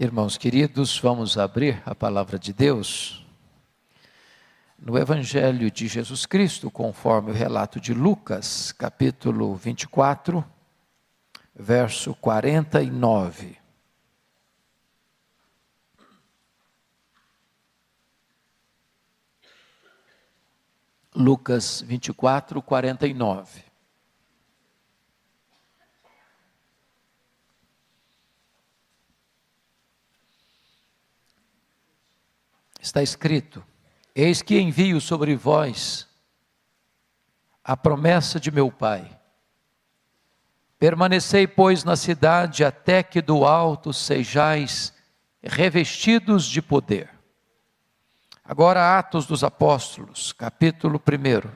Irmãos queridos, vamos abrir a palavra de Deus no Evangelho de Jesus Cristo, conforme o relato de Lucas, capítulo 24, verso 49. Lucas 24, 49. Está escrito: eis que envio sobre vós a promessa de meu Pai. Permanecei, pois, na cidade, até que do alto sejais revestidos de poder. Agora, Atos dos Apóstolos, capítulo 1.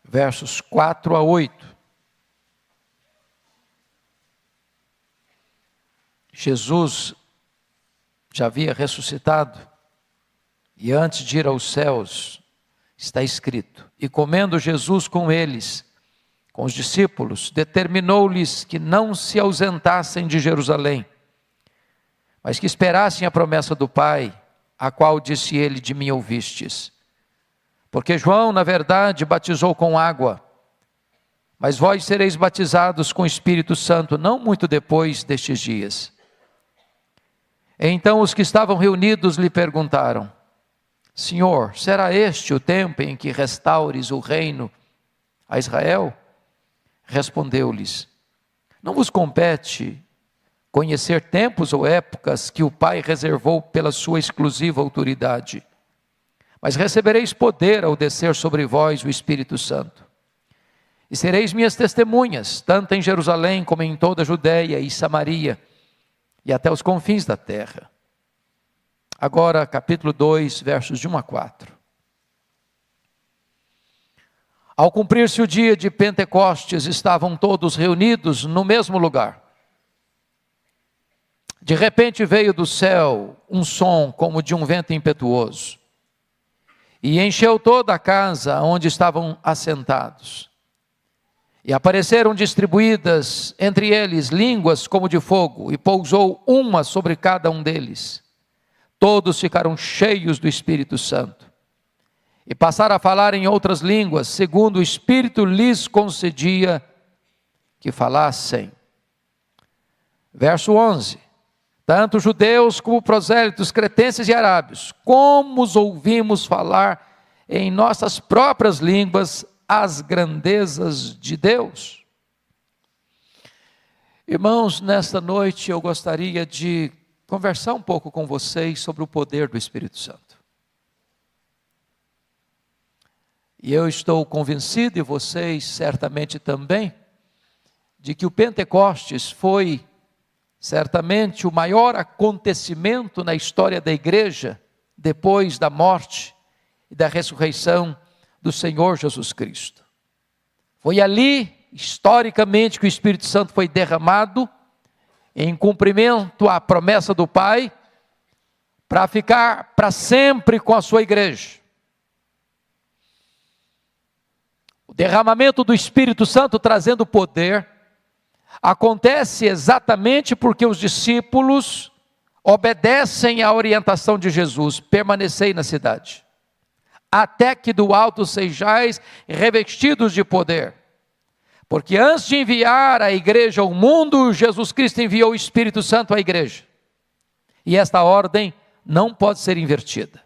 Versos 4 a 8. Jesus já havia ressuscitado, e antes de ir aos céus, está escrito: e comendo Jesus com eles, com os discípulos, determinou-lhes que não se ausentassem de Jerusalém, mas que esperassem a promessa do Pai, a qual disse ele: de mim ouvistes. Porque João, na verdade, batizou com água, mas vós sereis batizados com o Espírito Santo, não muito depois destes dias. Então os que estavam reunidos lhe perguntaram: Senhor, será este o tempo em que restaures o reino a Israel? Respondeu-lhes: não vos compete conhecer tempos ou épocas que o Pai reservou pela sua exclusiva autoridade, mas recebereis poder ao descer sobre vós o Espírito Santo. E sereis minhas testemunhas, tanto em Jerusalém como em toda a Judeia e Samaria, e até os confins da terra. Agora, capítulo 2, versos de 1 a 4. Ao cumprir-se o dia de Pentecostes, estavam todos reunidos no mesmo lugar. De repente veio do céu um som como de um vento impetuoso, e encheu toda a casa onde estavam assentados. E apareceram distribuídas entre eles línguas como de fogo, e pousou uma sobre cada um deles. Todos ficaram cheios do Espírito Santo, e passaram a falar em outras línguas, segundo o Espírito lhes concedia que falassem. Verso 11. Tanto judeus como prosélitos, cretenses e arábios, como os ouvimos falar em nossas próprias línguas as grandezas de Deus. Irmãos, nesta noite eu gostaria de conversar um pouco com vocês sobre o poder do Espírito Santo. E eu estou convencido, e vocês certamente também, de que o Pentecostes foi certamente o maior acontecimento na história da igreja, depois da morte e da ressurreição do Senhor Jesus Cristo. Foi ali, historicamente, que o Espírito Santo foi derramado, em cumprimento à promessa do Pai, para ficar para sempre com a sua igreja. O derramamento do Espírito Santo trazendo poder acontece exatamente porque os discípulos obedecem à orientação de Jesus: permanecei na cidade, até que do alto sejais revestidos de poder. Porque antes de enviar a igreja ao mundo, Jesus Cristo enviou o Espírito Santo à igreja. E esta ordem não pode ser invertida.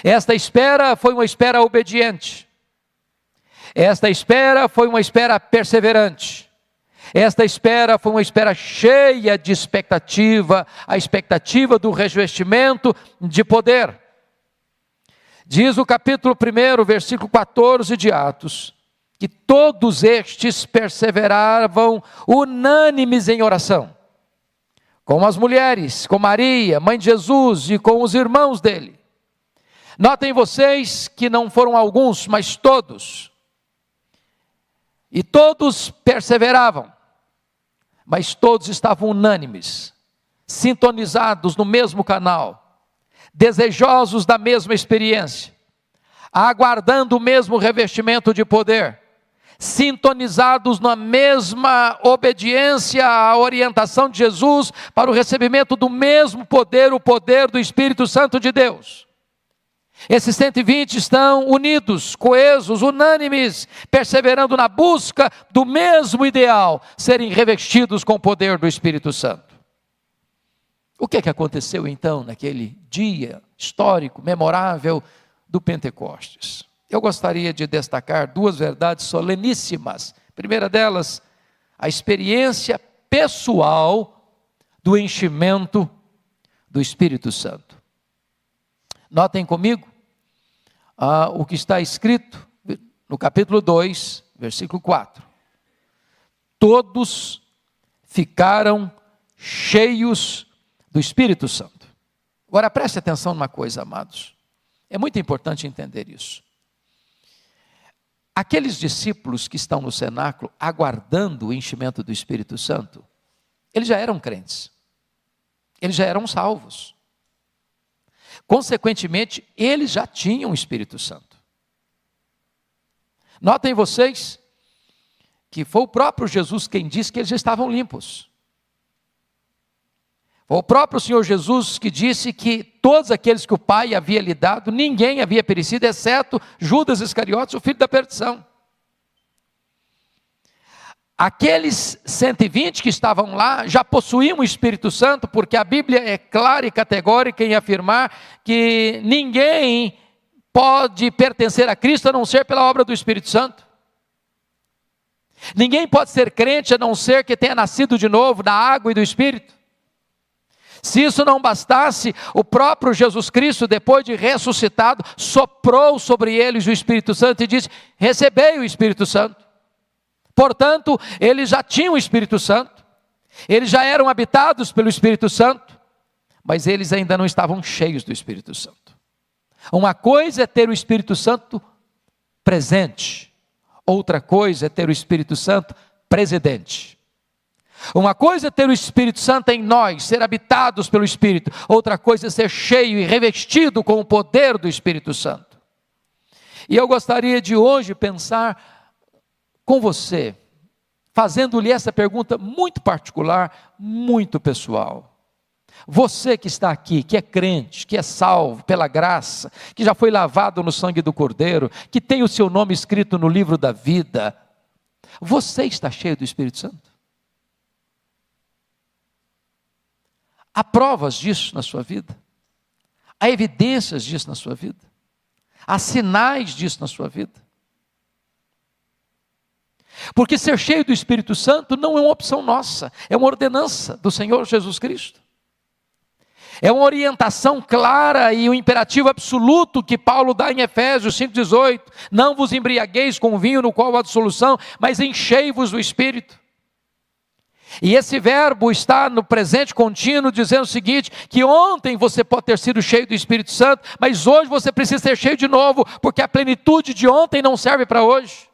Esta espera foi uma espera obediente. Esta espera foi uma espera perseverante. Esta espera foi uma espera cheia de expectativa, a expectativa do revestimento de poder. Diz o capítulo 1, versículo 14 de Atos, que todos estes perseveravam unânimes em oração, com as mulheres, com Maria, mãe de Jesus, e com os irmãos dele. Notem vocês que não foram alguns, mas todos. E todos perseveravam, mas todos estavam unânimes, sintonizados no mesmo canal, desejosos da mesma experiência, aguardando o mesmo revestimento de poder, sintonizados na mesma obediência à orientação de Jesus para o recebimento do mesmo poder, o poder do Espírito Santo de Deus. Esses 120 estão unidos, coesos, unânimes, perseverando na busca do mesmo ideal, serem revestidos com o poder do Espírito Santo. O que aconteceu então naquele dia histórico, memorável do Pentecostes? Eu gostaria de destacar duas verdades soleníssimas. A primeira delas, a experiência pessoal do enchimento do Espírito Santo. Notem comigo o que está escrito no capítulo 2, versículo 4. Todos ficaram cheios do Espírito Santo. Agora preste atenção numa coisa, amados. É muito importante entender isso. Aqueles discípulos que estão no cenáculo aguardando o enchimento do Espírito Santo, eles já eram crentes. Eles já eram salvos. Consequentemente, eles já tinham o Espírito Santo. Notem vocês que foi o próprio Jesus quem disse que eles já estavam limpos. Foi o próprio Senhor Jesus que disse que todos aqueles que o Pai havia lhe dado, ninguém havia perecido, exceto Judas Iscariotes, o filho da perdição. Aqueles 120 que estavam lá já possuíam o Espírito Santo, porque a Bíblia é clara e categórica em afirmar que ninguém pode pertencer a Cristo a não ser pela obra do Espírito Santo. Ninguém pode ser crente a não ser que tenha nascido de novo da água e do Espírito. Se isso não bastasse, o próprio Jesus Cristo, depois de ressuscitado, soprou sobre eles o Espírito Santo e disse: recebei o Espírito Santo. Portanto, eles já tinham o Espírito Santo, eles já eram habitados pelo Espírito Santo, mas eles ainda não estavam cheios do Espírito Santo. Uma coisa é ter o Espírito Santo presente, outra coisa é ter o Espírito Santo presidente. Uma coisa é ter o Espírito Santo em nós, ser habitados pelo Espírito. Outra coisa é ser cheio e revestido com o poder do Espírito Santo. E eu gostaria de hoje pensar com você, fazendo-lhe essa pergunta muito particular, muito pessoal. Você que está aqui, que é crente, que é salvo pela graça, que já foi lavado no sangue do Cordeiro, que tem o seu nome escrito no livro da vida, você está cheio do Espírito Santo? Há provas disso na sua vida? Há evidências disso na sua vida? Há sinais disso na sua vida? Porque ser cheio do Espírito Santo não é uma opção nossa, é uma ordenança do Senhor Jesus Cristo. É uma orientação clara e um imperativo absoluto que Paulo dá em Efésios 5,18. Não vos embriagueis com vinho no qual há dissolução, mas enchei-vos do Espírito. E esse verbo está no presente contínuo, dizendo o seguinte, que ontem você pode ter sido cheio do Espírito Santo, mas hoje você precisa ser cheio de novo, porque a plenitude de ontem não serve para hoje.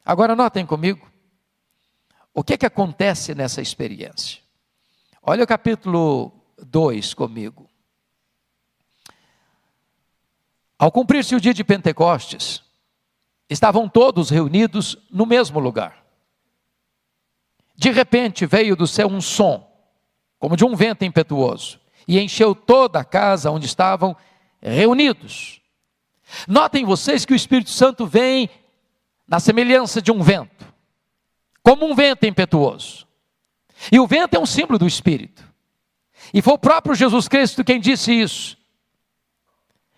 Agora notem comigo, o que acontece nessa experiência? Olha o capítulo 2 comigo. Ao cumprir-se o dia de Pentecostes, estavam todos reunidos no mesmo lugar. De repente veio do céu um som, como de um vento impetuoso, e encheu toda a casa onde estavam reunidos. Notem vocês que o Espírito Santo vem na semelhança de um vento, como um vento impetuoso. E o vento é um símbolo do Espírito. E foi o próprio Jesus Cristo quem disse isso,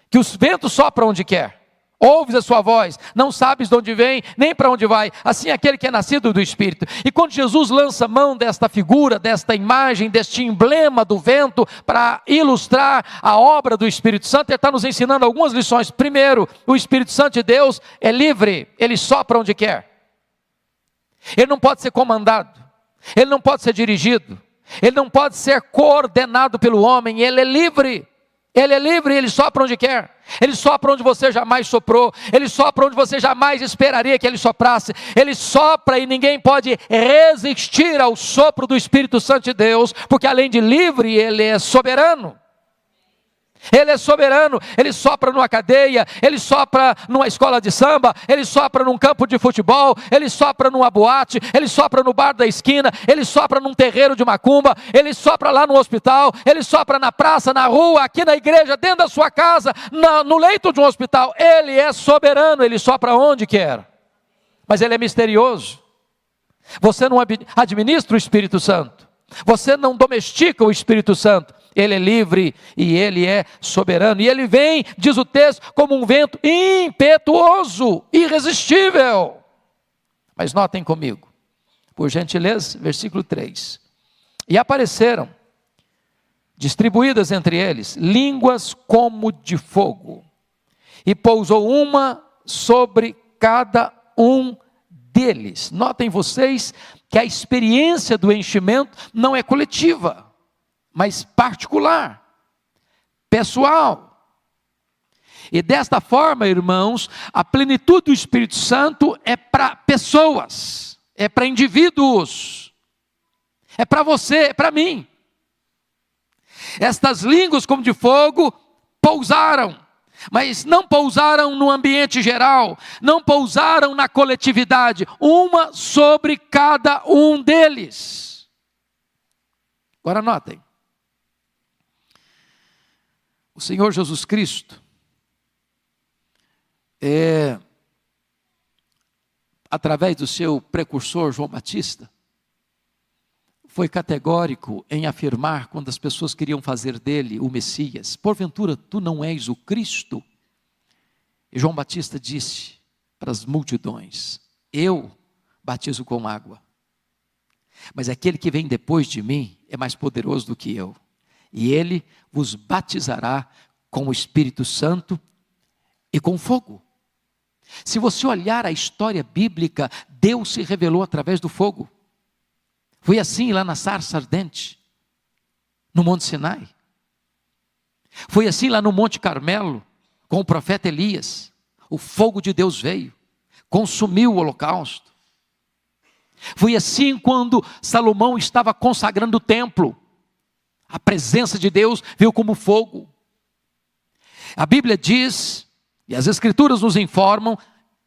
que os ventos sopram onde quer. Ouves a sua voz, não sabes de onde vem, nem para onde vai. Assim é aquele que é nascido do Espírito. E quando Jesus lança mão desta figura, desta imagem, deste emblema do vento, para ilustrar a obra do Espírito Santo, ele está nos ensinando algumas lições. Primeiro, o Espírito Santo de Deus é livre, ele sopra onde quer. Ele não pode ser comandado, ele não pode ser dirigido, ele não pode ser coordenado pelo homem, ele é livre. Ele é livre, ele sopra onde quer. Ele sopra onde você jamais soprou. Ele sopra onde você jamais esperaria que ele soprasse. Ele sopra e ninguém pode resistir ao sopro do Espírito Santo de Deus, porque além de livre, ele é soberano. Ele é soberano, Ele sopra numa cadeia, Ele sopra numa escola de samba, Ele sopra num campo de futebol, Ele sopra numa boate, Ele sopra no bar da esquina, Ele sopra num terreiro de macumba, Ele sopra lá no hospital, Ele sopra na praça, na rua, aqui na igreja, dentro da sua casa, no leito de um hospital. Ele é soberano, Ele sopra onde quer, mas Ele é misterioso. Você não administra o Espírito Santo, você não domestica o Espírito Santo. Ele é livre e Ele é soberano. E Ele vem, diz o texto, como um vento impetuoso, irresistível. Mas notem comigo, por gentileza, versículo 3. E apareceram, distribuídas entre eles, línguas como de fogo. E pousou uma sobre cada um deles. Notem vocês que a experiência do enchimento não é coletiva, mas particular, pessoal. E desta forma, irmãos, a plenitude do Espírito Santo é para pessoas, é para indivíduos, é para você, é para mim. Estas línguas como de fogo pousaram, mas não pousaram no ambiente geral, não pousaram na coletividade, uma sobre cada um deles. Agora notem. O Senhor Jesus Cristo, através do seu precursor João Batista, foi categórico em afirmar, quando as pessoas queriam fazer dele o Messias: porventura tu não és o Cristo? E João Batista disse para as multidões: eu batizo com água, mas aquele que vem depois de mim é mais poderoso do que eu. E Ele vos batizará com o Espírito Santo e com fogo. Se você olhar a história bíblica, Deus se revelou através do fogo. Foi assim lá na sarça ardente, no Monte Sinai. Foi assim lá no Monte Carmelo, com o profeta Elias. O fogo de Deus veio, consumiu o holocausto. Foi assim quando Salomão estava consagrando o templo. A presença de Deus veio como fogo. A Bíblia diz, e as Escrituras nos informam,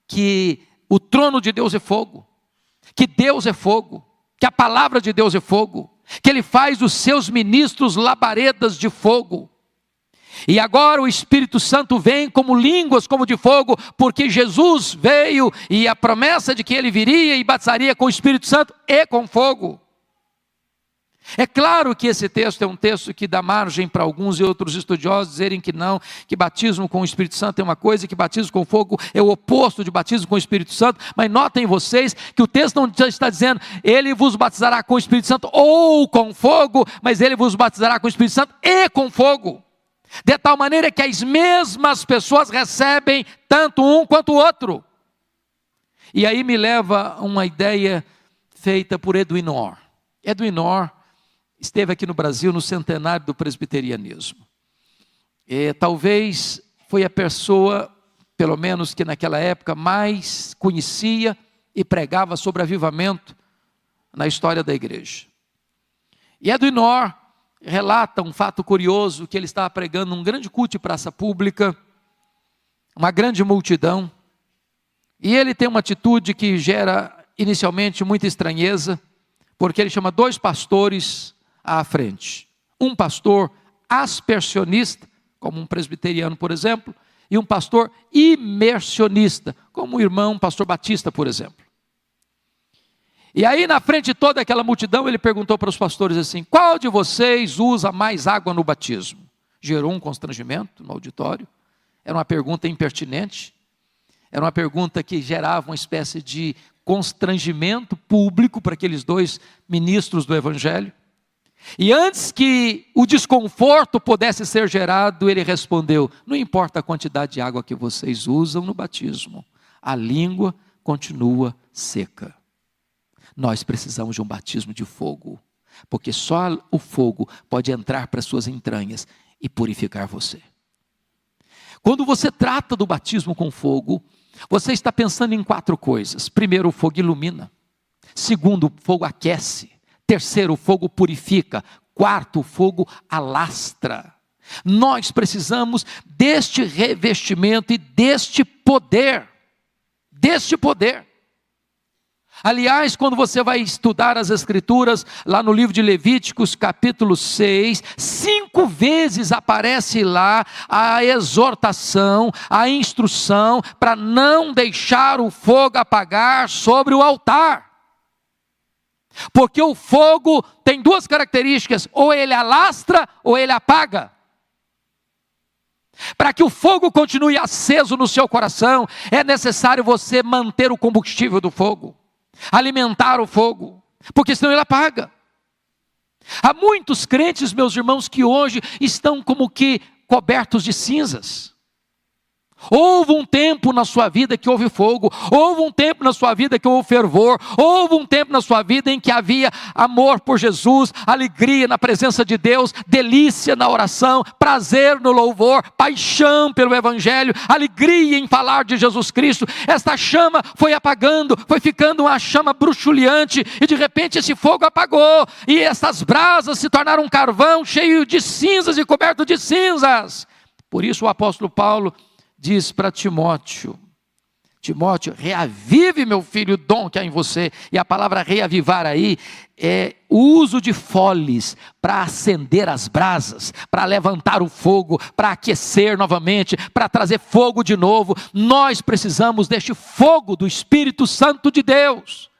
que o trono de Deus é fogo, que Deus é fogo, que a palavra de Deus é fogo, que Ele faz dos seus ministros labaredas de fogo. E agora o Espírito Santo vem como línguas como de fogo, porque Jesus veio e a promessa de que Ele viria e batizaria com o Espírito Santo e com fogo. É claro que esse texto é um texto que dá margem para alguns e outros estudiosos dizerem que não, que batismo com o Espírito Santo é uma coisa e que batismo com fogo é o oposto de batismo com o Espírito Santo. Mas notem vocês que o texto não está dizendo Ele vos batizará com o Espírito Santo ou com fogo, mas Ele vos batizará com o Espírito Santo e com fogo. De tal maneira que as mesmas pessoas recebem tanto um quanto o outro. E aí me leva a uma ideia feita por Edwin Orr. Edwin Orr esteve aqui no Brasil no centenário do presbiterianismo. Talvez foi a pessoa, pelo menos que naquela época, mais conhecia e pregava sobre avivamento na história da igreja. E Edwin Orr relata um fato curioso, que ele estava pregando num grande culto de praça pública, uma grande multidão, e ele tem uma atitude que gera inicialmente muita estranheza, porque ele chama dois pastores à frente. Um pastor aspersionista, como um presbiteriano, por exemplo, e um pastor imersionista, como o irmão pastor Batista, por exemplo. E aí na frente de toda aquela multidão, ele perguntou para os pastores assim: qual de vocês usa mais água no batismo? Gerou um constrangimento no auditório. Era uma pergunta impertinente, era uma pergunta que gerava uma espécie de constrangimento público para aqueles dois ministros do Evangelho. E antes que o desconforto pudesse ser gerado, ele respondeu: não importa a quantidade de água que vocês usam no batismo, a língua continua seca. Nós precisamos de um batismo de fogo, porque só o fogo pode entrar para as suas entranhas e purificar você. Quando você trata do batismo com fogo, você está pensando em 4 coisas. Primeiro, o fogo ilumina. Segundo, o fogo aquece. Terceiro, o fogo purifica. Quarto, o fogo alastra. Nós precisamos deste revestimento e deste poder. Deste poder. Aliás, quando você vai estudar as Escrituras, lá no livro de Levíticos, capítulo 6, 5 vezes aparece lá a exortação, a instrução, para não deixar o fogo apagar sobre o altar. Porque o fogo tem 2 características, ou ele alastra, ou ele apaga. Para que o fogo continue aceso no seu coração, é necessário você manter o combustível do fogo. Alimentar o fogo, porque senão ele apaga. Há muitos crentes, meus irmãos, que hoje estão como que cobertos de cinzas. Houve um tempo na sua vida que houve fogo, houve um tempo na sua vida que houve fervor, houve um tempo na sua vida em que havia amor por Jesus, alegria na presença de Deus, delícia na oração, prazer no louvor, paixão pelo Evangelho, alegria em falar de Jesus Cristo. Esta chama foi apagando, foi ficando uma chama bruxuleante, e de repente esse fogo apagou, e essas brasas se tornaram um carvão cheio de cinzas e coberto de cinzas. Por isso o apóstolo Paulo diz para Timóteo: Timóteo, reavive, meu filho, o dom que há em você. E a palavra reavivar aí é o uso de foles para acender as brasas, para levantar o fogo, para aquecer novamente, para trazer fogo de novo. Nós precisamos deste fogo do Espírito Santo de Deus.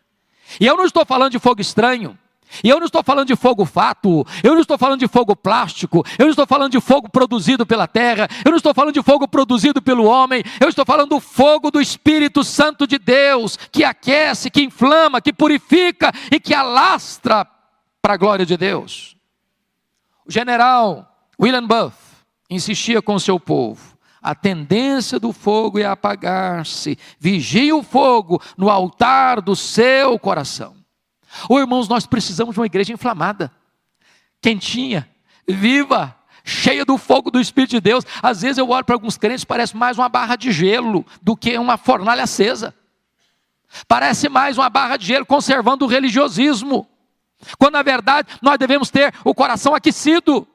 E eu não estou falando de fogo estranho. E eu não estou falando de fogo fátuo, eu não estou falando de fogo plástico, eu não estou falando de fogo produzido pela terra, eu não estou falando de fogo produzido pelo homem, eu estou falando do fogo do Espírito Santo de Deus, que aquece, que inflama, que purifica e que alastra para a glória de Deus. O general William Booth insistia com o seu povo: a tendência do fogo é apagar-se, vigie o fogo no altar do seu coração. Irmãos, nós precisamos de uma igreja inflamada, quentinha, viva, cheia do fogo do Espírito de Deus. Às vezes eu olho para alguns crentes, parece mais uma barra de gelo do que uma fornalha acesa. Parece mais uma barra de gelo conservando o religiosismo, quando na verdade nós devemos ter o coração aquecido.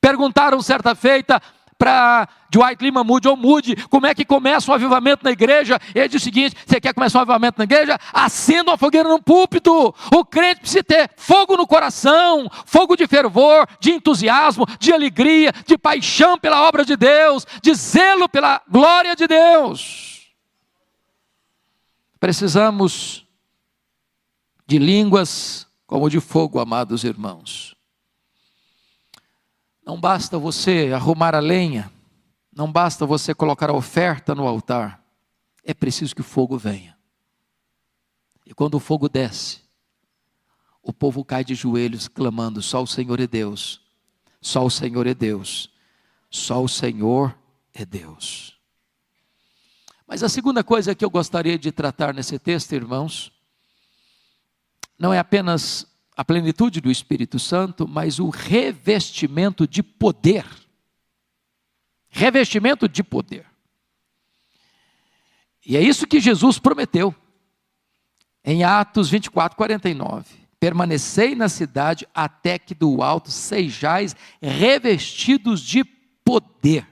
Perguntaram certa feita para Dwight Lyman Moody, ou Moody, como é que começa um avivamento na igreja? Ele diz o seguinte: você quer começar um avivamento na igreja? Acenda uma fogueira no púlpito. O crente precisa ter fogo no coração, fogo de fervor, de entusiasmo, de alegria, de paixão pela obra de Deus, de zelo pela glória de Deus. Precisamos de línguas como de fogo, amados irmãos. Não basta você arrumar a lenha, não basta você colocar a oferta no altar, é preciso que o fogo venha. E quando o fogo desce, o povo cai de joelhos clamando: só o Senhor é Deus, só o Senhor é Deus, só o Senhor é Deus. Mas a segunda coisa que eu gostaria de tratar nesse texto, irmãos, não é apenas a plenitude do Espírito Santo, mas o revestimento de poder. Revestimento de poder. E é isso que Jesus prometeu. Em Atos 24, 49. Permanecei na cidade até que do alto sejais revestidos de poder.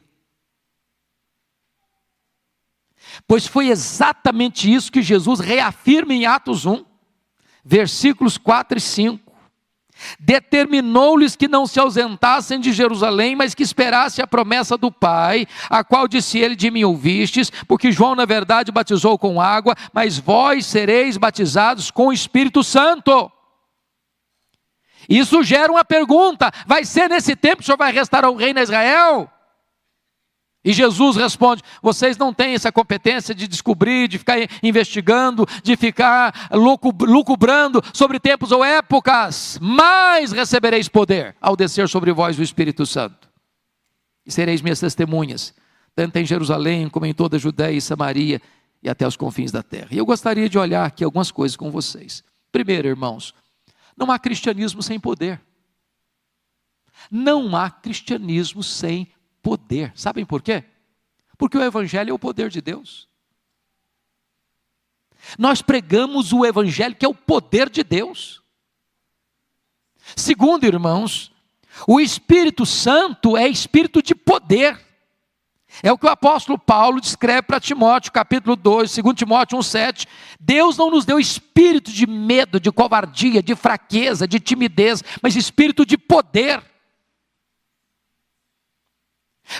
Pois foi exatamente isso que Jesus reafirma em Atos 1. Versículos 4 e 5, determinou-lhes que não se ausentassem de Jerusalém, mas que esperassem a promessa do Pai, a qual disse ele: de mim ouvistes, porque João na verdade batizou com água, mas vós sereis batizados com o Espírito Santo. Isso gera uma pergunta: vai ser nesse tempo que o Senhor vai restaurar o reino a Israel? E Jesus responde: vocês não têm essa competência de descobrir, de ficar investigando, de ficar lucubrando sobre tempos ou épocas, mas recebereis poder ao descer sobre vós o Espírito Santo. E sereis minhas testemunhas, tanto em Jerusalém como em toda a Judéia e Samaria e até os confins da terra. E eu gostaria de olhar aqui algumas coisas com vocês. Primeiro, irmãos, não há cristianismo sem poder. Não há cristianismo sem poder. Sabem por quê? Porque o Evangelho é o poder de Deus. Nós pregamos o Evangelho, que é o poder de Deus. Segundo, irmãos, O Espírito Santo é espírito de poder. É o que o apóstolo Paulo descreve para Timóteo, capítulo 2, 2 Timóteo 1,7. Deus não nos deu espírito de medo, de covardia, de fraqueza, de timidez, mas espírito de poder.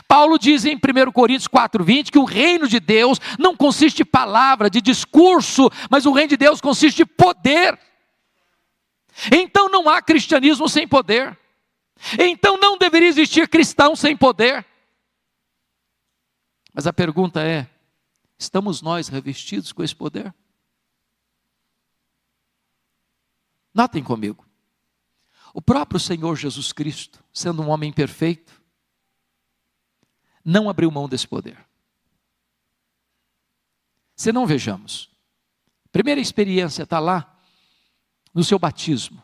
Paulo diz em 1 Coríntios 4,20 que o reino de Deus não consiste de palavra, de discurso, mas o reino de Deus consiste de poder. Então não há cristianismo sem poder. Então não deveria existir cristão sem poder. Mas a pergunta é: estamos nós revestidos com esse poder? Notem comigo. O próprio Senhor Jesus Cristo, sendo um homem perfeito, não abriu mão desse poder. Se não, vejamos. Primeira experiência está lá no seu batismo.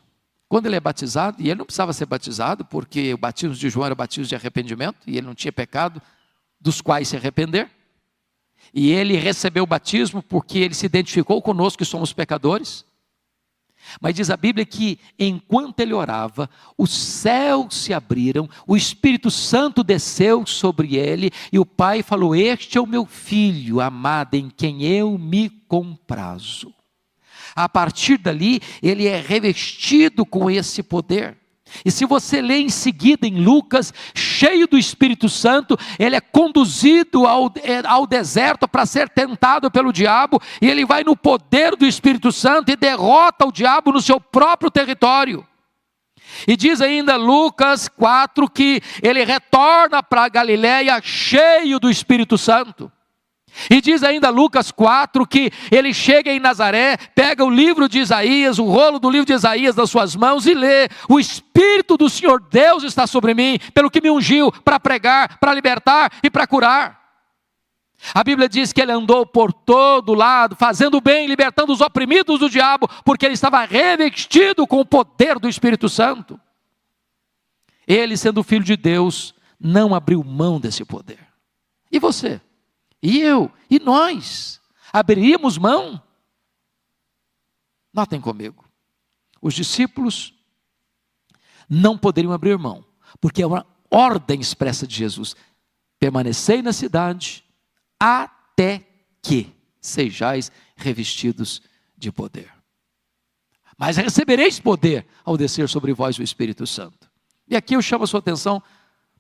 Quando ele é batizado, e ele não precisava ser batizado, porque o batismo de João era batismo de arrependimento, e ele não tinha pecado dos quais se arrepender. E ele recebeu o batismo porque ele se identificou conosco que somos pecadores. Mas diz a Bíblia que enquanto ele orava, os céus se abriram, o Espírito Santo desceu sobre ele, e o Pai falou: este é o meu Filho amado, em quem eu me comprazo. A partir dali, ele é revestido com esse poder. E se você lê em seguida em Lucas, cheio do Espírito Santo, ele é conduzido ao deserto para ser tentado pelo diabo, e ele vai no poder do Espírito Santo e derrota o diabo no seu próprio território. E diz ainda Lucas 4 que ele retorna para a Galileia cheio do Espírito Santo. E diz ainda Lucas 4 que ele chega em Nazaré, pega o livro de Isaías, o rolo do livro de Isaías nas suas mãos e lê: o Espírito do Senhor Deus está sobre mim, pelo que me ungiu para pregar, para libertar e para curar. A Bíblia diz que ele andou por todo lado, fazendo bem, libertando os oprimidos do diabo, porque ele estava revestido com o poder do Espírito Santo. Ele, sendo filho de Deus, não abriu mão desse poder. E você? E eu? E nós? Abriríamos mão? Notem comigo. Os discípulos não poderiam abrir mão, porque é uma ordem expressa de Jesus: permanecei na cidade até que sejais revestidos de poder. Mas recebereis poder ao descer sobre vós o Espírito Santo. E aqui eu chamo a sua atenção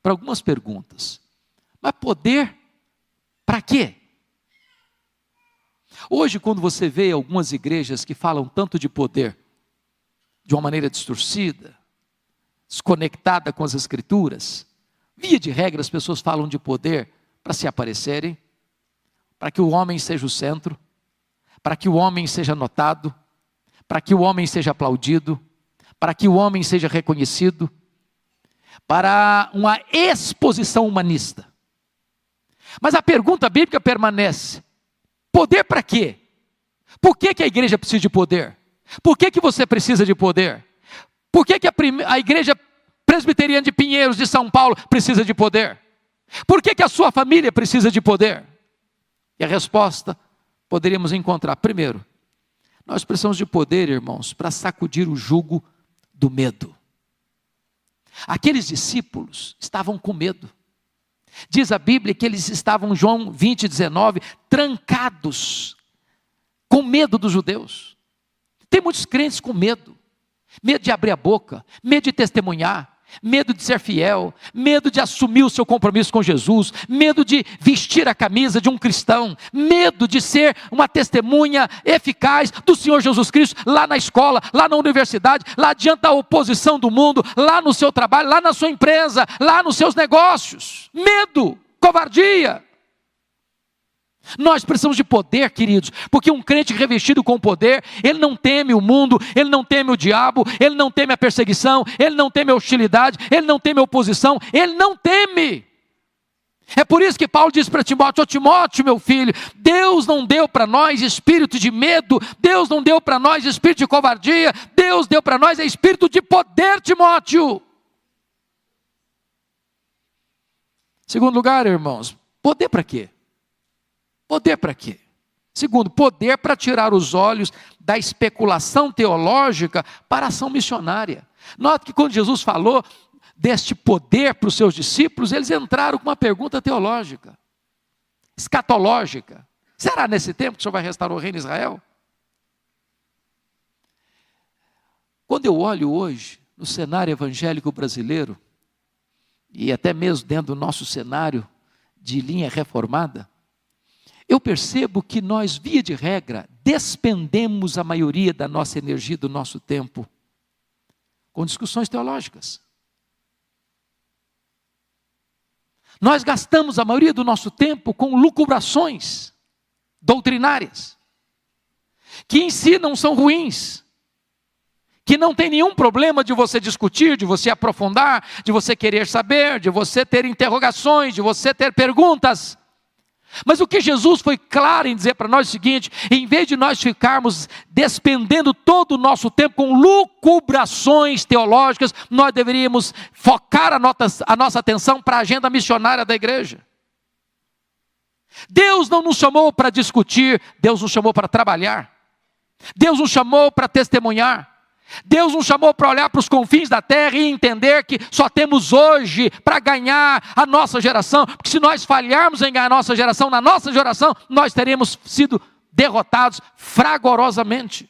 para algumas perguntas. Mas poder para quê? Hoje, quando você vê algumas igrejas que falam tanto de poder, de uma maneira distorcida, desconectada com as Escrituras, via de regra as pessoas falam de poder para se aparecerem, para que o homem seja o centro, para que o homem seja notado, para que o homem seja aplaudido, para que o homem seja reconhecido, para uma exposição humanista. Mas a pergunta bíblica permanece: poder para quê? Por que a igreja precisa de poder? Por que você precisa de poder? Por que a igreja presbiteriana de Pinheiros, de São Paulo, precisa de poder? Por que a sua família precisa de poder? E a resposta poderíamos encontrar: primeiro, nós precisamos de poder, irmãos, para sacudir o jugo do medo. Aqueles discípulos estavam com medo. Diz a Bíblia que eles estavam, João 20, 19, trancados, com medo dos judeus. Tem muitos crentes com medo. Medo de abrir a boca, medo de testemunhar, medo de ser fiel, medo de assumir o seu compromisso com Jesus, medo de vestir a camisa de um cristão, medo de ser uma testemunha eficaz do Senhor Jesus Cristo lá na escola, lá na universidade, lá diante da oposição do mundo, lá no seu trabalho, lá na sua empresa, lá nos seus negócios. Medo, covardia. Nós precisamos de poder, queridos, porque um crente revestido com poder, ele não teme o mundo, ele não teme o diabo, ele não teme a perseguição, ele não teme a hostilidade, ele não teme a oposição, ele não teme. É por isso que Paulo diz para Timóteo: ó Timóteo, meu filho, Deus não deu para nós espírito de medo, Deus não deu para nós espírito de covardia, Deus deu para nós espírito de poder, Timóteo. Segundo lugar, irmãos, poder para quê? Poder para quê? Segundo, poder para tirar os olhos da especulação teológica para a ação missionária. Note que quando Jesus falou deste poder para os seus discípulos, eles entraram com uma pergunta teológica, escatológica. Será nesse tempo que o Senhor vai restaurar o reino de Israel? Quando eu olho hoje no cenário evangélico brasileiro, e até mesmo dentro do nosso cenário de linha reformada, eu percebo que nós, via de regra, despendemos a maioria da nossa energia, do nosso tempo, com discussões teológicas. Nós gastamos a maioria do nosso tempo com lucubrações doutrinárias, que em si não são ruins, que não tem nenhum problema de você discutir, de você aprofundar, de você querer saber, de você ter interrogações, de você ter perguntas. Mas o que Jesus foi claro em dizer para nós é o seguinte: em vez de nós ficarmos despendendo todo o nosso tempo com lucubrações teológicas, nós deveríamos focar a nossa atenção para a agenda missionária da igreja. Deus não nos chamou para discutir, Deus nos chamou para trabalhar. Deus nos chamou para testemunhar. Deus nos chamou para olhar para os confins da terra e entender que só temos hoje para ganhar a nossa geração, porque se nós falharmos em ganhar a nossa geração, na nossa geração, nós teremos sido derrotados fragorosamente.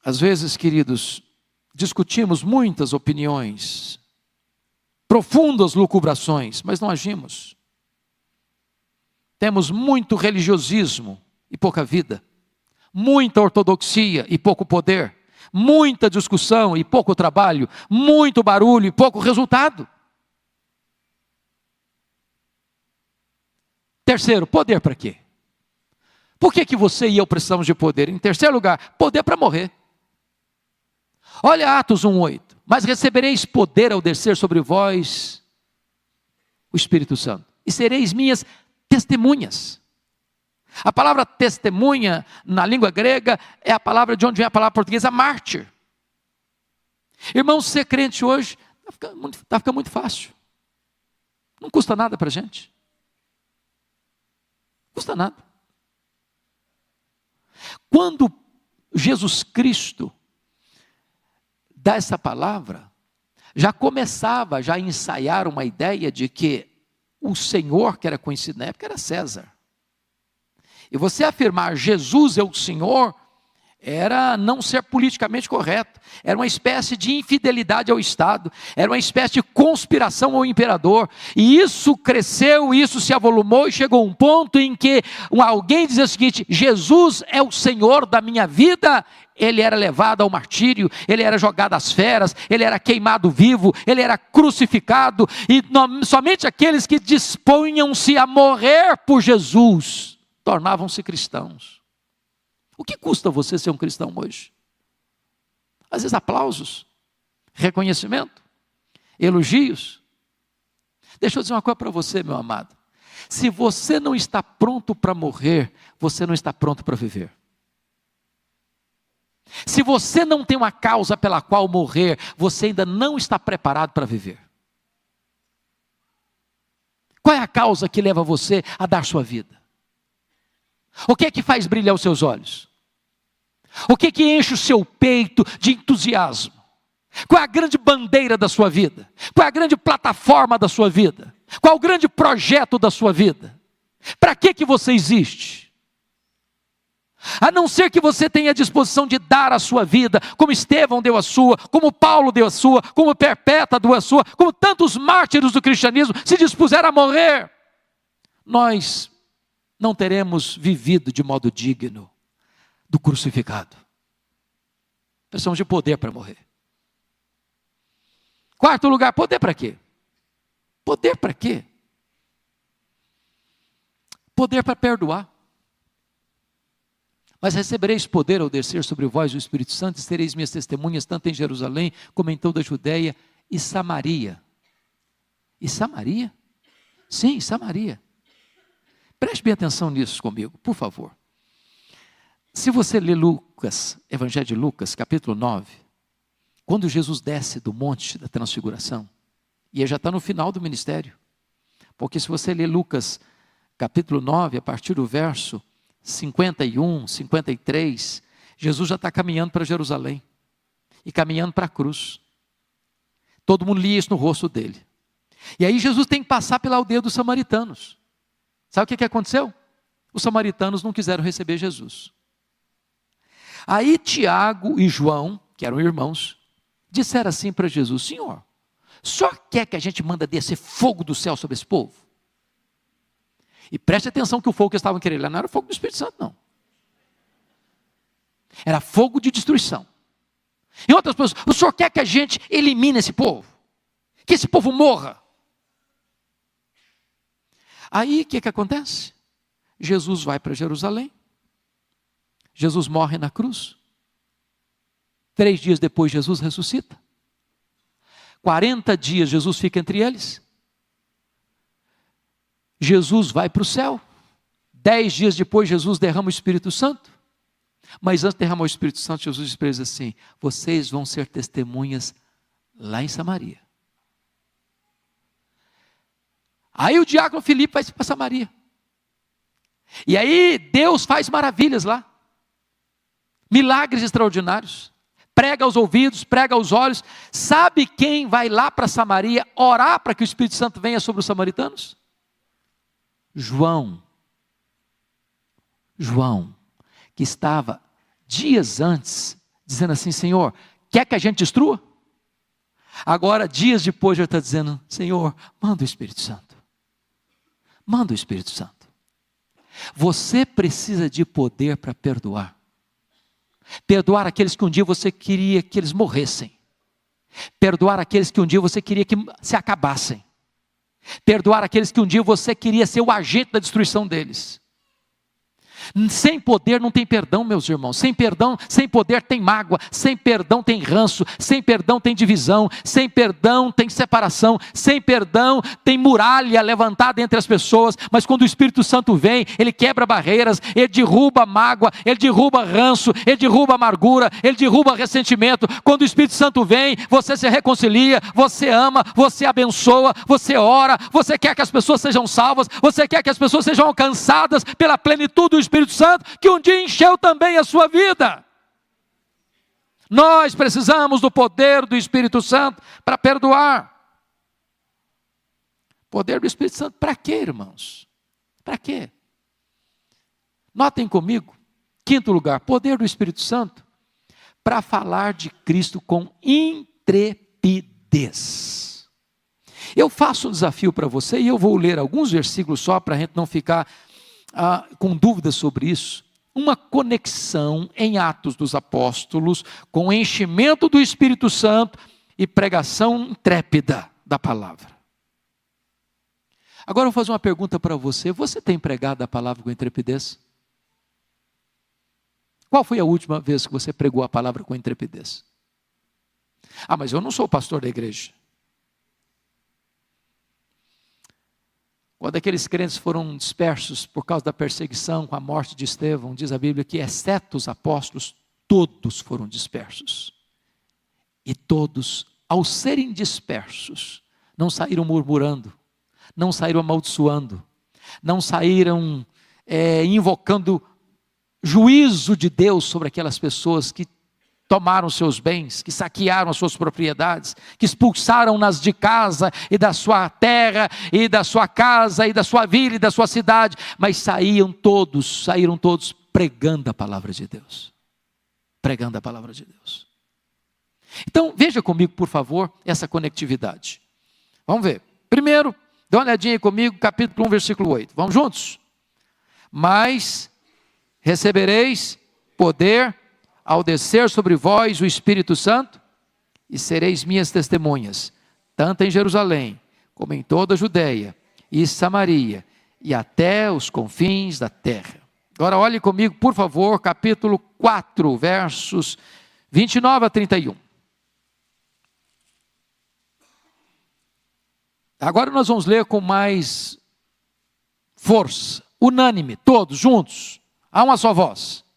Às vezes, queridos, discutimos muitas opiniões, profundas lucubrações, mas não agimos. Temos muito religiosismo e pouca vida. Muita ortodoxia e pouco poder, muita discussão e pouco trabalho, muito barulho e pouco resultado. Terceiro, poder para quê? Por que você e eu precisamos de poder? Em terceiro lugar, poder para morrer. Olha Atos 1:8, mas recebereis poder ao descer sobre vós o Espírito Santo, e sereis minhas testemunhas. A palavra testemunha, na língua grega, é a palavra de onde vem a palavra portuguesa mártir. Irmãos, ser crente hoje está ficando muito fácil. Não custa nada para a gente. Não custa nada. Quando Jesus Cristo dá essa palavra, já começava a ensaiar uma ideia de que o Senhor, que era conhecido na época, era César. E você afirmar Jesus é o Senhor, era não ser politicamente correto, era uma espécie de infidelidade ao Estado, era uma espécie de conspiração ao imperador, e isso cresceu, isso se avolumou, e chegou um ponto em que alguém dizia o seguinte: Jesus é o Senhor da minha vida. Ele era levado ao martírio, ele era jogado às feras, ele era queimado vivo, ele era crucificado, e somente aqueles que dispunham-se a morrer por Jesus tornavam-se cristãos. O que custa você ser um cristão hoje? Às vezes aplausos, reconhecimento, elogios. Deixa eu dizer uma coisa para você, meu amado. Se você não está pronto para morrer, você não está pronto para viver. Se você não tem uma causa pela qual morrer, você ainda não está preparado para viver. Qual é a causa que leva você a dar sua vida? O que é que faz brilhar os seus olhos? O que é que enche o seu peito de entusiasmo? Qual é a grande bandeira da sua vida? Qual é a grande plataforma da sua vida? Qual é o grande projeto da sua vida? Para que você existe? A não ser que você tenha a disposição de dar a sua vida, como Estevão deu a sua, como Paulo deu a sua, como Perpétua deu a sua, como tantos mártires do cristianismo se dispuseram a morrer, nós não teremos vivido de modo digno do crucificado. Precisamos de poder para morrer. Quarto lugar, poder para quê? Poder para quê? Poder para perdoar. Mas recebereis poder ao descer sobre vós o Espírito Santo, e sereis minhas testemunhas, tanto em Jerusalém, como em toda a Judeia e Samaria. E Samaria? Sim, Samaria. Preste bem atenção nisso comigo, por favor. Se você ler Lucas, Evangelho de Lucas, capítulo 9, quando Jesus desce do monte da transfiguração, e ele já está no final do ministério, porque se você ler Lucas, capítulo 9, a partir do verso 51, 53, Jesus já está caminhando para Jerusalém. e caminhando para a cruz. Todo mundo lia isso no rosto dele. E aí Jesus tem que passar pela aldeia dos samaritanos. Sabe o que aconteceu? Os samaritanos não quiseram receber Jesus. Aí Tiago e João, que eram irmãos, disseram assim para Jesus: Senhor, o senhor quer que a gente manda descer fogo do céu sobre esse povo? E preste atenção que o fogo que eles estavam querendo lá não era fogo do Espírito Santo, não. Era fogo de destruição. Em outras pessoas, o senhor quer que a gente elimine esse povo? Que esse povo morra? Aí o que acontece? Jesus vai para Jerusalém. Jesus morre na cruz. 3 dias depois Jesus ressuscita. 40 dias Jesus fica entre eles. Jesus vai para o céu. 10 dias depois Jesus derrama o Espírito Santo. Mas antes de derramar o Espírito Santo, Jesus diz para eles assim: vocês vão ser testemunhas lá em Samaria. Aí o diácono Filipe vai para Samaria. E aí Deus faz maravilhas lá. Milagres extraordinários. Prega aos ouvidos, prega aos olhos. Sabe quem vai lá para Samaria orar para que o Espírito Santo venha sobre os samaritanos? João. João, que estava dias antes dizendo assim: Senhor, quer que a gente destrua? Agora, dias depois, já está dizendo: Senhor, manda o Espírito Santo. Manda o Espírito Santo. Você precisa de poder para perdoar. Perdoar aqueles que um dia você queria que eles morressem. Perdoar aqueles que um dia você queria que se acabassem. Perdoar aqueles que um dia você queria ser o agente da destruição deles. Sem poder não tem perdão, meus irmãos. Sem perdão, sem poder tem mágoa. Sem perdão tem ranço. Sem perdão tem divisão. Sem perdão tem separação. Sem perdão tem muralha levantada entre as pessoas. Mas quando o Espírito Santo vem, ele quebra barreiras, ele derruba mágoa, ele derruba ranço, ele derruba amargura, ele derruba ressentimento. Quando o Espírito Santo vem, você se reconcilia, você ama, você abençoa, você ora, você quer que as pessoas sejam salvas, você quer que as pessoas sejam alcançadas pela plenitude do Espírito Santo, que um dia encheu também a sua vida. Nós precisamos do poder do Espírito Santo para perdoar. Poder do Espírito Santo para quê, irmãos? Para quê? Notem comigo, 5º lugar, poder do Espírito Santo para falar de Cristo com intrepidez. Eu faço um desafio para você e eu vou ler alguns versículos só para a gente não ficar com dúvidas sobre isso. Uma conexão em Atos dos Apóstolos com o enchimento do Espírito Santo e pregação intrépida da palavra. Agora eu vou fazer uma pergunta para você: você tem pregado a palavra com intrepidez? Qual foi a última vez que você pregou a palavra com intrepidez? Mas eu não sou o pastor da igreja. Quando aqueles crentes foram dispersos por causa da perseguição com a morte de Estevão, diz a Bíblia que, exceto os apóstolos, todos foram dispersos. E todos, ao serem dispersos, não saíram murmurando, não saíram amaldiçoando, não saíram invocando juízo de Deus sobre aquelas pessoas que tomaram seus bens, que saquearam as suas propriedades, que expulsaram-nas de casa e da sua terra, e da sua casa, e da sua vila, e da sua cidade, mas saíram todos pregando a palavra de Deus. Pregando a palavra de Deus. Então, veja comigo, por favor, essa conectividade. Vamos ver. Primeiro, dá uma olhadinha aí comigo, capítulo 1, versículo 8. Vamos juntos? Mas recebereis poder ao descer sobre vós o Espírito Santo, e sereis minhas testemunhas, tanto em Jerusalém, como em toda a Judeia e Samaria, e até os confins da terra. Agora olhe comigo, por favor, capítulo 4, versos 29 a 31. Agora nós vamos ler com mais força, unânime, todos juntos, a uma só voz.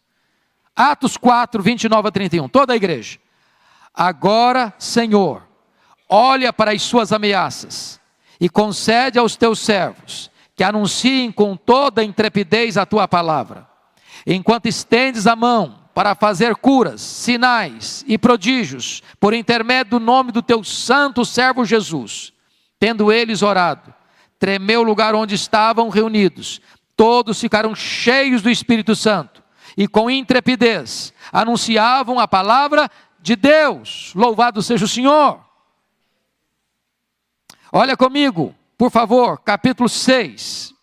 Atos 4, 29 a 31, toda a igreja. Agora, Senhor, olha para as suas ameaças e concede aos teus servos que anunciem com toda a intrepidez a tua palavra, enquanto estendes a mão para fazer curas, sinais e prodígios, por intermédio do nome do teu santo servo Jesus. Tendo eles orado, tremeu o lugar onde estavam reunidos. Todos ficaram cheios do Espírito Santo e com intrepidez anunciavam a palavra de Deus. Louvado seja o Senhor. Olha comigo, por favor, capítulo 6,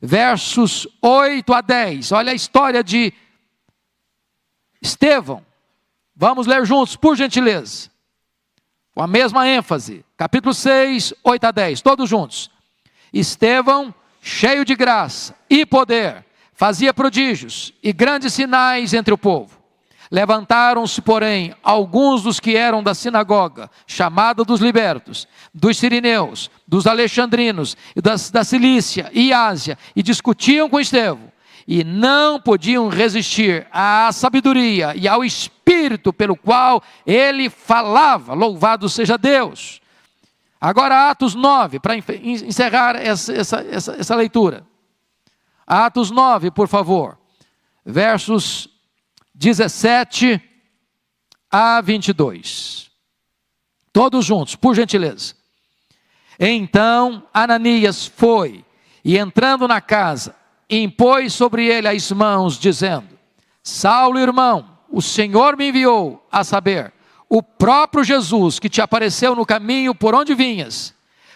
versos 8 a 10. Olha a história de Estevão. Vamos ler juntos, por gentileza. Com a mesma ênfase. Capítulo 6, 8 a 10. Todos juntos. Estevão, cheio de graça e poder, fazia prodígios e grandes sinais entre o povo. Levantaram-se, porém, alguns dos que eram da sinagoga, chamada dos libertos, dos sirineus, dos alexandrinos, da Cilícia e Ásia, e discutiam com Estevão, e não podiam resistir à sabedoria e ao espírito pelo qual ele falava. Louvado seja Deus. Agora Atos 9, para encerrar essa leitura. Atos 9, por favor, versos 17 a 22. Todos juntos, por gentileza. Então Ananias foi, e entrando na casa, impôs sobre ele as mãos, dizendo: Saulo, irmão, o Senhor me enviou, a saber, o próprio Jesus que te apareceu no caminho por onde vinhas,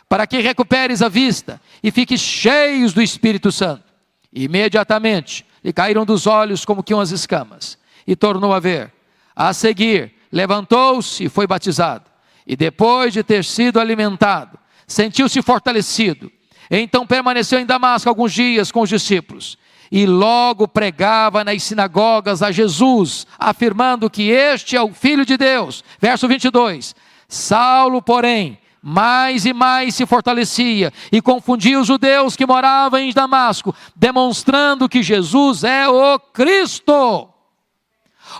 para que recuperes a vista e fiques cheios do Espírito Santo. Imediatamente lhe caíram dos olhos como que umas escamas, e tornou a ver. A seguir, levantou-se e foi batizado. E depois de ter sido alimentado, sentiu-se fortalecido. Então permaneceu em Damasco alguns dias com os discípulos. E logo pregava nas sinagogas a Jesus, afirmando que este é o Filho de Deus. Verso 22. Saulo, porém, mais e mais se fortalecia e confundia os judeus que moravam em Damasco, demonstrando que Jesus é o Cristo.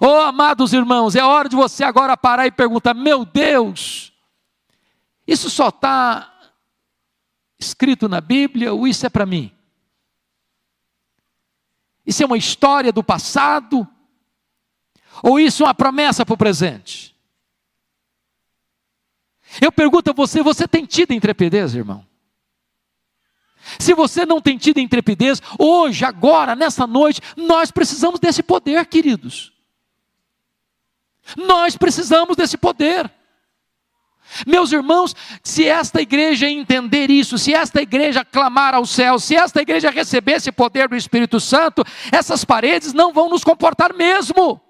Oh, amados irmãos, é hora de você agora parar e perguntar: meu Deus, isso só está escrito na Bíblia ou isso é para mim? Isso é uma história do passado? Ou isso é uma promessa para o presente? Eu pergunto a você, você tem tido intrepidez, irmão? Se você não tem tido intrepidez, hoje, agora, nessa noite, nós precisamos desse poder, queridos. Nós precisamos desse poder. Meus irmãos, se esta igreja entender isso, se esta igreja clamar ao céu, se esta igreja receber esse poder do Espírito Santo, essas paredes não vão nos comportar mesmo.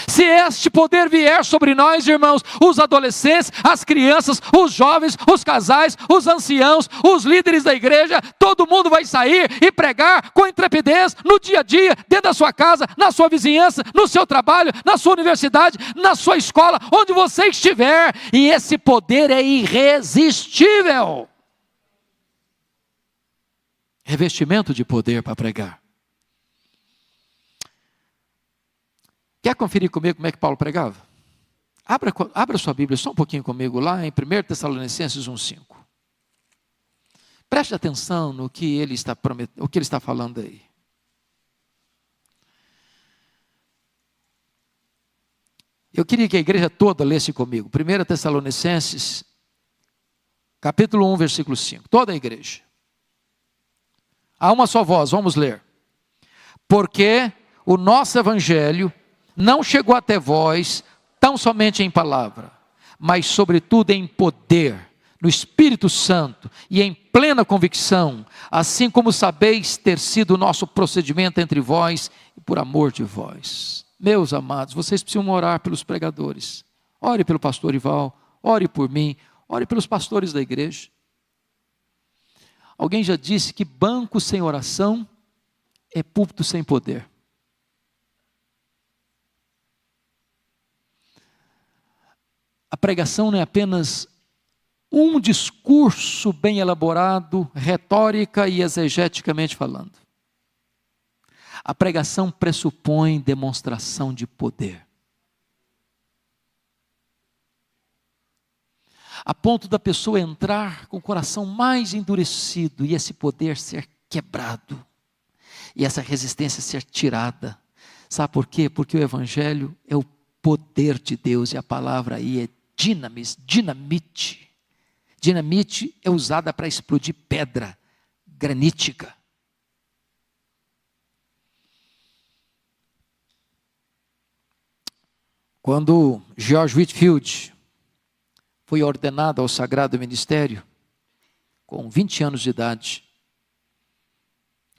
Se este poder vier sobre nós, irmãos, os adolescentes, as crianças, os jovens, os casais, os anciãos, os líderes da igreja, todo mundo vai sair e pregar com intrepidez no dia a dia, dentro da sua casa, na sua vizinhança, no seu trabalho, na sua universidade, na sua escola, onde você estiver, e esse poder é irresistível. Revestimento de poder para pregar. Quer conferir comigo como é que Paulo pregava? Abra sua Bíblia só um pouquinho comigo lá em 1 Tessalonicenses 1,5. Preste atenção no que ele está o que ele está falando aí. Eu queria que a igreja toda lesse comigo. 1 Tessalonicenses, capítulo 1, versículo 5. Toda a igreja. Há uma só voz, vamos ler. Porque o nosso evangelho não chegou até vós tão somente em palavra, mas sobretudo em poder, no Espírito Santo e em plena convicção, assim como sabeis ter sido o nosso procedimento entre vós e por amor de vós. Meus amados, vocês precisam orar pelos pregadores. Ore pelo pastor Ival, ore por mim, ore pelos pastores da igreja. Alguém já disse que banco sem oração é púlpito sem poder. A pregação não é apenas um discurso bem elaborado, retórica e exegeticamente falando. A pregação pressupõe demonstração de poder. A ponto da pessoa entrar com o coração mais endurecido e esse poder ser quebrado. E essa resistência ser tirada. Sabe por quê? Porque o Evangelho é o poder de Deus, e a palavra aí é dinamite. Dinamite é usada para explodir pedra granítica. Quando George Whitefield foi ordenado ao sagrado ministério, com 20 anos de idade,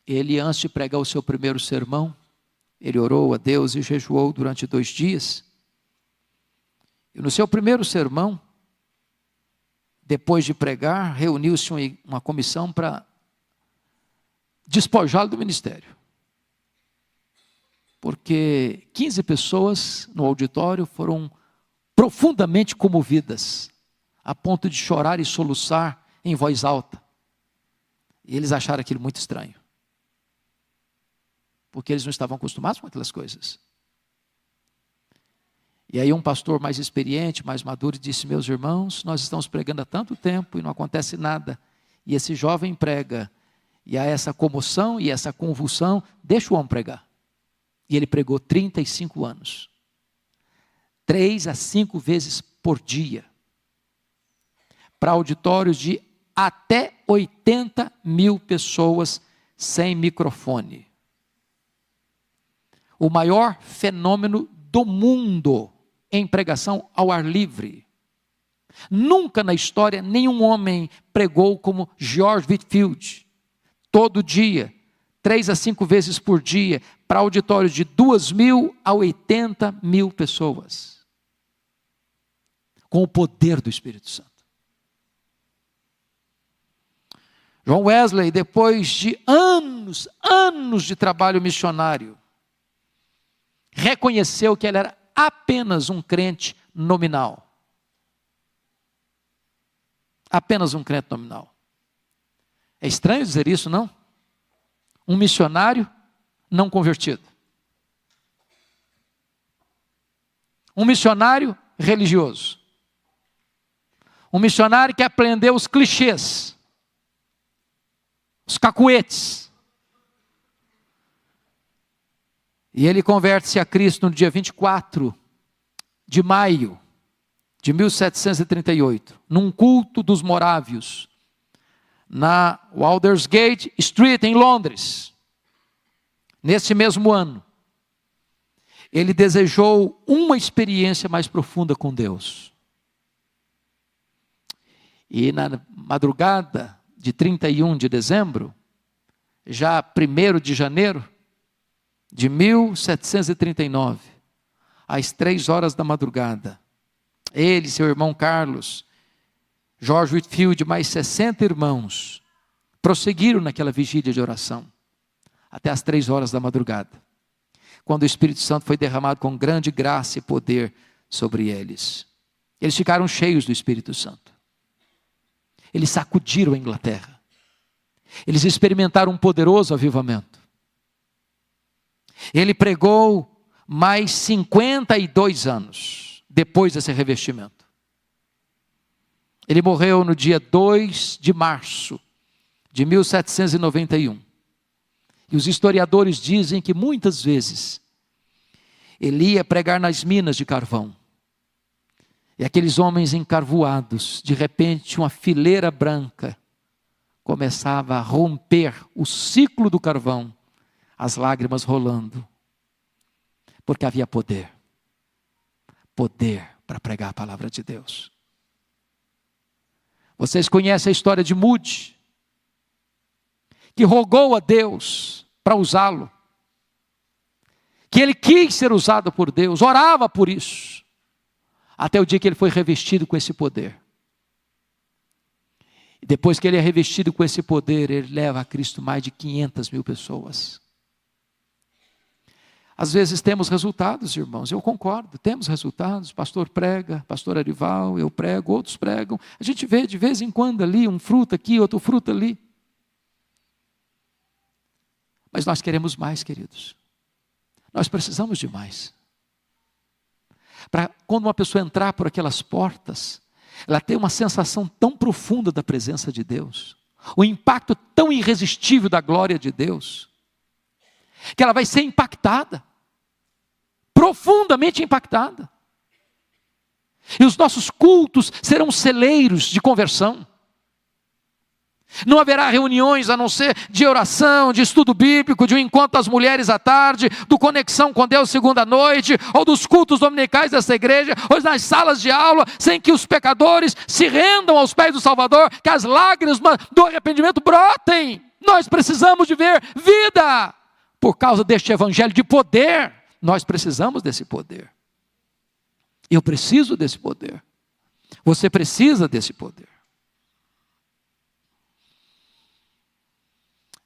ele, antes de pregar o seu primeiro sermão, ele orou a Deus e jejuou durante 2 dias. E no seu primeiro sermão, depois de pregar, reuniu-se uma comissão para despojá-lo do ministério. Porque 15 pessoas no auditório foram profundamente comovidas, a ponto de chorar e soluçar em voz alta. E eles acharam aquilo muito estranho, porque eles não estavam acostumados com aquelas coisas. E aí um pastor mais experiente, mais maduro, disse: meus irmãos, nós estamos pregando há tanto tempo e não acontece nada. E esse jovem prega, e há essa comoção e essa convulsão, deixa o homem pregar. E ele pregou 35 anos. 3 a 5 vezes por dia. Para auditórios de até 80 mil pessoas sem microfone. O maior fenômeno do mundo em pregação ao ar livre. Nunca na história nenhum homem pregou como George Whitefield. Todo dia, 3 a 5 vezes por dia, para auditórios de 2.000 a 80 mil pessoas. Com o poder do Espírito Santo. John Wesley, depois de anos de trabalho missionário, reconheceu que ele era apenas um crente nominal. Apenas um crente nominal. É estranho dizer isso, não? Um missionário não convertido. Um missionário religioso. Um missionário que aprendeu os clichês, os cacuetes. E ele converte-se a Cristo no dia 24 de maio de 1738, num culto dos morávios, na Aldersgate Street, em Londres. Nesse mesmo ano, ele desejou uma experiência mais profunda com Deus. E na madrugada de 31 de dezembro, já 1º de janeiro de 1739, às 3 horas da madrugada, ele, seu irmão Carlos, George Whitefield, mais 60 irmãos, prosseguiram naquela vigília de oração, até às 3 horas da madrugada, quando o Espírito Santo foi derramado com grande graça e poder sobre eles. Eles ficaram cheios do Espírito Santo. Eles sacudiram a Inglaterra. Eles experimentaram um poderoso avivamento. Ele pregou mais 52 anos depois desse revestimento. Ele morreu no dia 2 de março de 1791. E os historiadores dizem que muitas vezes ele ia pregar nas minas de carvão. E aqueles homens encarvoados, de repente uma fileira branca começava a romper o ciclo do carvão, as lágrimas rolando, porque havia poder para pregar a palavra de Deus. Vocês conhecem a história de Moody, que rogou a Deus para usá-lo, que ele quis ser usado por Deus, orava por isso, até o dia que ele foi revestido com esse poder. E depois que ele é revestido com esse poder, ele leva a Cristo mais de 500 mil pessoas. Às vezes temos resultados, irmãos, eu concordo, temos resultados, o pastor prega, pastor Arival, eu prego, outros pregam, a gente vê de vez em quando ali, um fruto aqui, outro fruto ali. Mas nós queremos mais, queridos, nós precisamos de mais. Para quando uma pessoa entrar por aquelas portas, ela tem uma sensação tão profunda da presença de Deus, o impacto tão irresistível da glória de Deus, que ela vai ser impactada. profundamente impactada. E os nossos cultos serão celeiros de conversão. Não haverá reuniões a não ser de oração, de estudo bíblico, de um encontro das mulheres à tarde, do Conexão com Deus segunda noite, ou dos cultos dominicais dessa igreja, ou nas salas de aula, sem que os pecadores se rendam aos pés do Salvador, que as lágrimas do arrependimento brotem. Nós precisamos de ver vida. Por causa deste evangelho de poder, nós precisamos desse poder. Eu preciso desse poder. Você precisa desse poder.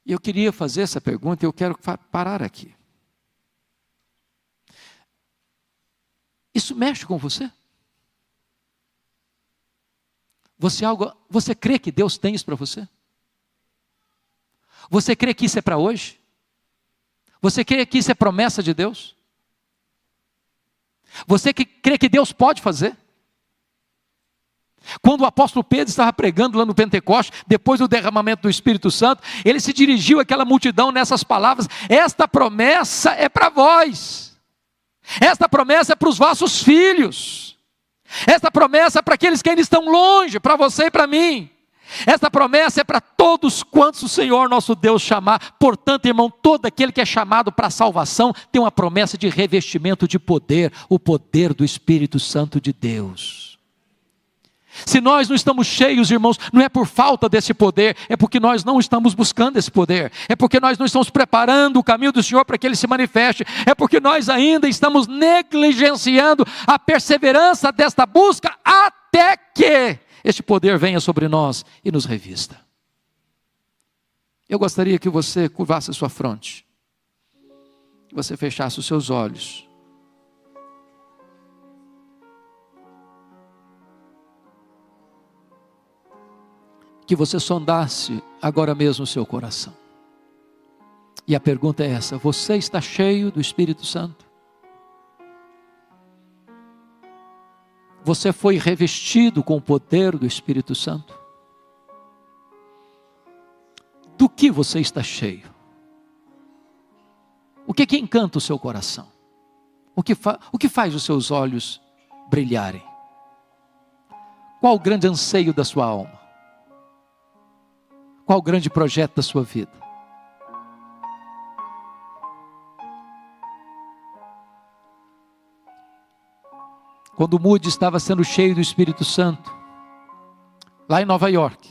E eu queria fazer essa pergunta e eu quero parar aqui. Isso mexe com você? Você crê que Deus tem isso para você? Você crê que isso é para hoje? Você crê que isso é promessa de Deus? Você crê que Deus pode fazer? Quando o apóstolo Pedro estava pregando lá no Pentecoste, depois do derramamento do Espírito Santo, ele se dirigiu àquela multidão nessas palavras: esta promessa é para vós, esta promessa é para os vossos filhos, esta promessa é para aqueles que ainda estão longe, para você e para mim, esta promessa é para todos quantos o Senhor nosso Deus chamar. Portanto, irmão, todo aquele que é chamado para a salvação tem uma promessa de revestimento de poder, o poder do Espírito Santo de Deus. Se nós não estamos cheios, irmãos, não é por falta desse poder, é porque nós não estamos buscando esse poder, é porque nós não estamos preparando o caminho do Senhor para que Ele se manifeste, é porque nós ainda estamos negligenciando a perseverança desta busca até que este poder venha sobre nós e nos revista. Eu gostaria que você curvasse a sua fronte, que você fechasse os seus olhos. Que você sondasse agora mesmo o seu coração. E a pergunta é essa: você está cheio do Espírito Santo? Você foi revestido com o poder do Espírito Santo? Do que você está cheio? O que encanta o seu coração? O que faz os seus olhos brilharem? Qual o grande anseio da sua alma? Qual o grande projeto da sua vida? Quando Moody estava sendo cheio do Espírito Santo, lá em Nova York,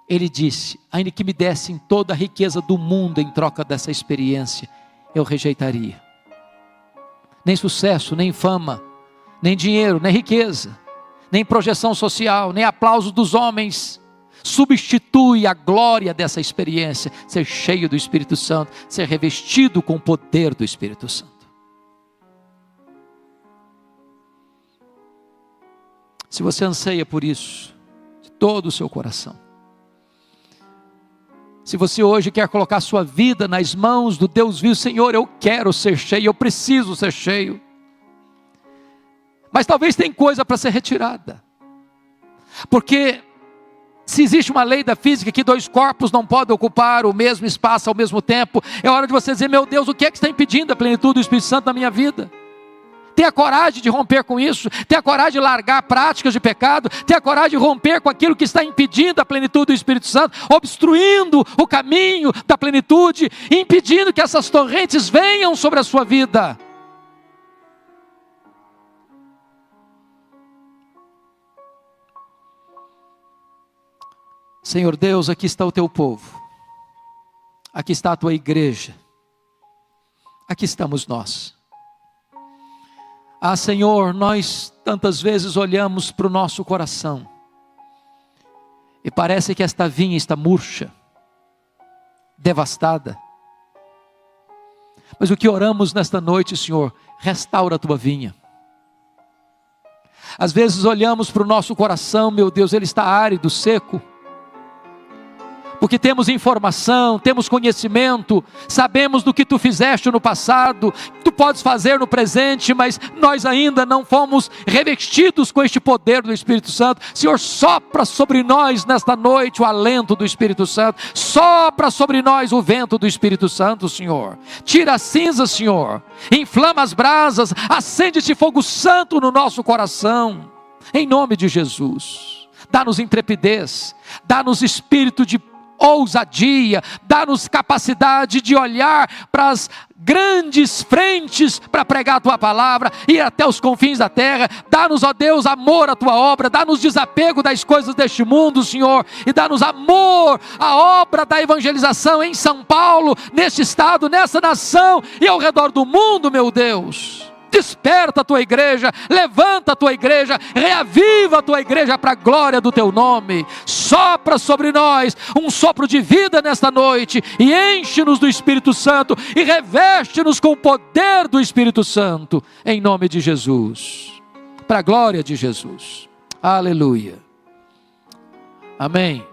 ele disse: ainda que me dessem toda a riqueza do mundo em troca dessa experiência, eu rejeitaria. Nem sucesso, nem fama, nem dinheiro, nem riqueza, nem projeção social, nem aplauso dos homens substitui a glória dessa experiência, ser cheio do Espírito Santo, ser revestido com o poder do Espírito Santo. Se você anseia por isso, de todo o seu coração, se você hoje quer colocar sua vida nas mãos do Deus vivo: Senhor, eu quero ser cheio, eu preciso ser cheio, mas talvez tem coisa para ser retirada, porque se existe uma lei da física que dois corpos não podem ocupar o mesmo espaço ao mesmo tempo, é hora de você dizer: meu Deus, o que é que está impedindo a plenitude do Espírito Santo na minha vida? Tenha coragem de romper com isso, tenha coragem de largar práticas de pecado, tenha coragem de romper com aquilo que está impedindo a plenitude do Espírito Santo, obstruindo o caminho da plenitude, impedindo que essas torrentes venham sobre a sua vida. Senhor Deus, aqui está o teu povo, aqui está a tua igreja, aqui estamos nós. Ah, Senhor, nós tantas vezes olhamos para o nosso coração e parece que esta vinha está murcha, devastada. Mas o que oramos nesta noite, Senhor, restaura a tua vinha. Às vezes olhamos para o nosso coração, meu Deus, ele está árido, seco. porque temos informação, temos conhecimento, sabemos do que tu fizeste no passado, tu podes fazer no presente, mas nós ainda não fomos revestidos com este poder do Espírito Santo. Senhor, sopra sobre nós nesta noite o alento do Espírito Santo, sopra sobre nós o vento do Espírito Santo, Senhor. Tira as cinzas, Senhor, inflama as brasas, acende esse fogo santo no nosso coração, em nome de Jesus. Dá-nos intrepidez, dá-nos espírito de ousadia, dá-nos capacidade de olhar para as grandes frentes para pregar a tua palavra, ir até os confins da terra. Dá-nos, ó Deus, amor à tua obra, dá-nos desapego das coisas deste mundo, Senhor, e dá-nos amor à obra da evangelização em São Paulo, neste estado, nessa nação e ao redor do mundo, meu Deus. Desperta a tua igreja, levanta a tua igreja, reaviva a tua igreja para a glória do teu nome. Sopra sobre nós um sopro de vida nesta noite e enche-nos do Espírito Santo e reveste-nos com o poder do Espírito Santo, em nome de Jesus, para a glória de Jesus. Aleluia. Amém.